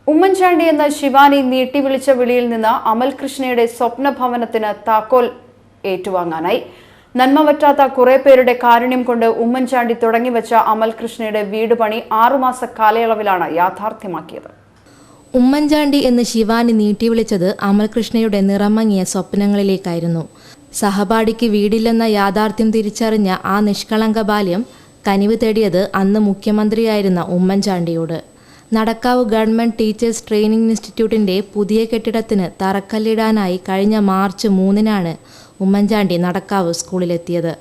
ഉമ്മൻചാണ്ടി എന്ന ശിവാനി നീട്ടിവിളിച്ച വിളിയിൽ നിന്ന് അമൽകൃഷ്ണയുടെ സ്വപ്നഭവനത്തിന് താക്കോൽ ഏറ്റുവാങ്ങാനായി. നന്മ പറ്റാത്ത കുറെ പേരുടെ കാരുണ്യം കൊണ്ട് ഉമ്മൻചാണ്ടി തുടങ്ങിവെച്ച അമൽകൃഷ്ണയുടെ വീട് പണി 6 മാസ കാലയളവിലാണ് യാഥാർത്ഥ്യമാക്കിയത്. ഉമ്മൻചാണ്ടി എന്ന് ശിവാനി നീട്ടിവിളിച്ചത് അമൽകൃഷ്ണയുടെ നിറമങ്ങിയ സ്വപ്നങ്ങളിലേക്കായിരുന്നു. സഹപാഠിക്ക് വീടില്ലെന്ന യാഥാർത്ഥ്യം തിരിച്ചറിഞ്ഞ ആ നിഷ്കളങ്ക ബാല്യം കനിവ് തേടിയത് അന്ന് മുഖ്യമന്ത്രിയായിരുന്ന ഉമ്മൻചാണ്ടിയോട്. നടക്കാവ് ഗവൺമെൻറ് ടീച്ചേഴ്സ് ട്രെയിനിങ് ഇൻസ്റ്റിറ്റ്യൂട്ടിൻ്റെ പുതിയ കെട്ടിടത്തിന് തറക്കല്ലിടാനായി കഴിഞ്ഞ മാർച്ച് 3-നാണ് ഉമ്മൻചാണ്ടി നടക്കാവ് സ്കൂളിലെത്തിയത്.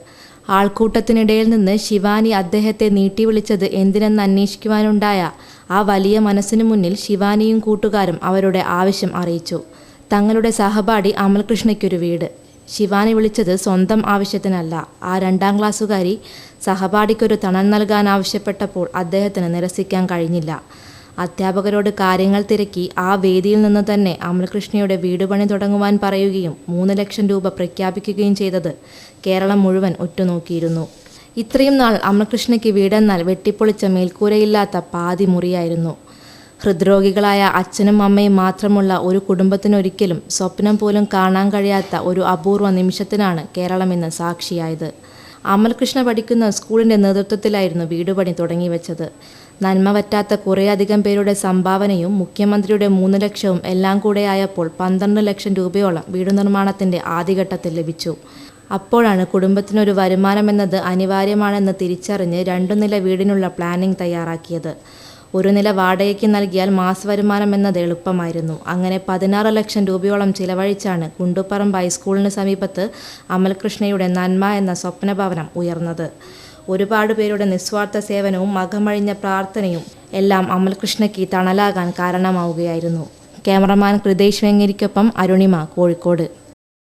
ആൾക്കൂട്ടത്തിനിടയിൽ നിന്ന് ശിവാനി അദ്ദേഹത്തെ നീട്ടിവിളിച്ചത് എന്തിനെന്ന് അന്വേഷിക്കുവാനുണ്ടായ ആ വലിയ മനസ്സിനു മുന്നിൽ ശിവാനിയും കൂട്ടുകാരും അവരുടെ ആവശ്യം അറിയിച്ചു. തങ്ങളുടെ സഹപാഠി അമൽകൃഷ്ണയ്ക്കൊരു വീട്. ശിവാനി വിളിച്ചത് സ്വന്തം ആവശ്യത്തിനല്ല. ആ 2ാം ക്ലാസ്സുകാരി സഹപാഠിക്കൊരു തണൽ നൽകാൻ ആവശ്യപ്പെട്ടപ്പോൾ അദ്ദേഹത്തിന് നിരസിക്കാൻ കഴിഞ്ഞില്ല. അധ്യാപകരോട് കാര്യങ്ങൾ തിരക്കി ആ വേദിയിൽ നിന്ന് തന്നെ അമൽകൃഷ്ണയുടെ വീട് പണി തുടങ്ങുവാൻ പറയുകയും 3 ലക്ഷം രൂപ പ്രഖ്യാപിക്കുകയും ചെയ്തത് കേരളം മുഴുവൻ ഉറ്റുനോക്കിയിരുന്നു. ഇത്രയും നാൾ അമൽകൃഷ്ണയ്ക്ക് വീടെന്നാൽ വെട്ടിപ്പൊളിച്ച മേൽക്കൂരയില്ലാത്ത പാതി മുറിയായിരുന്നു. ഹൃദ്രോഗികളായ അച്ഛനും അമ്മയും മാത്രമുള്ള ഒരു കുടുംബത്തിനൊരിക്കലും സ്വപ്നം പോലും കാണാൻ കഴിയാത്ത ഒരു അപൂർവ നിമിഷത്തിനാണ് കേരളം ഇന്ന് സാക്ഷിയായത്. അമൽകൃഷ്ണ പഠിക്കുന്ന സ്കൂളിൻ്റെ നേതൃത്വത്തിലായിരുന്നു വീടുപണി തുടങ്ങിവെച്ചത്. നന്മ പറ്റാത്ത കുറേയധികം പേരുടെ സംഭാവനയും മുഖ്യമന്ത്രിയുടെ 3 ലക്ഷവും എല്ലാം കൂടെയായപ്പോൾ 12 ലക്ഷം രൂപയോളം വീടു നിർമ്മാണത്തിൻ്റെ ആദ്യഘട്ടത്തിൽ ലഭിച്ചു. അപ്പോഴാണ് കുടുംബത്തിനൊരു വരുമാനമെന്നത് അനിവാര്യമാണെന്ന് തിരിച്ചറിഞ്ഞ് 2 നില വീടിനുള്ള പ്ലാനിംഗ് തയ്യാറാക്കിയത്. 1 നില വാടകയ്ക്ക് നൽകിയാൽ മാസവരുമാനം എന്നത് എളുപ്പമായിരുന്നു. അങ്ങനെ 16 ലക്ഷം രൂപയോളം ചിലവഴിച്ചാണ് കുണ്ടുപറമ്പ് ഹൈസ്കൂളിന് സമീപത്ത് അമൽകൃഷ്ണയുടെ നന്മ എന്ന സ്വപ്നഭവനം ഉയർന്നത്. ഒരുപാട് പേരുടെ നിസ്വാർത്ഥ സേവനവും മകമഴിഞ്ഞ പ്രാർത്ഥനയും എല്ലാം അമൽകൃഷ്ണയ്ക്ക് തണലാകാൻ കാരണമാവുകയായിരുന്നു. ക്യാമറമാൻ കൃതേഷ് വെങ്ങേരിക്കൊപ്പം അരുണിമ, കോഴിക്കോട്.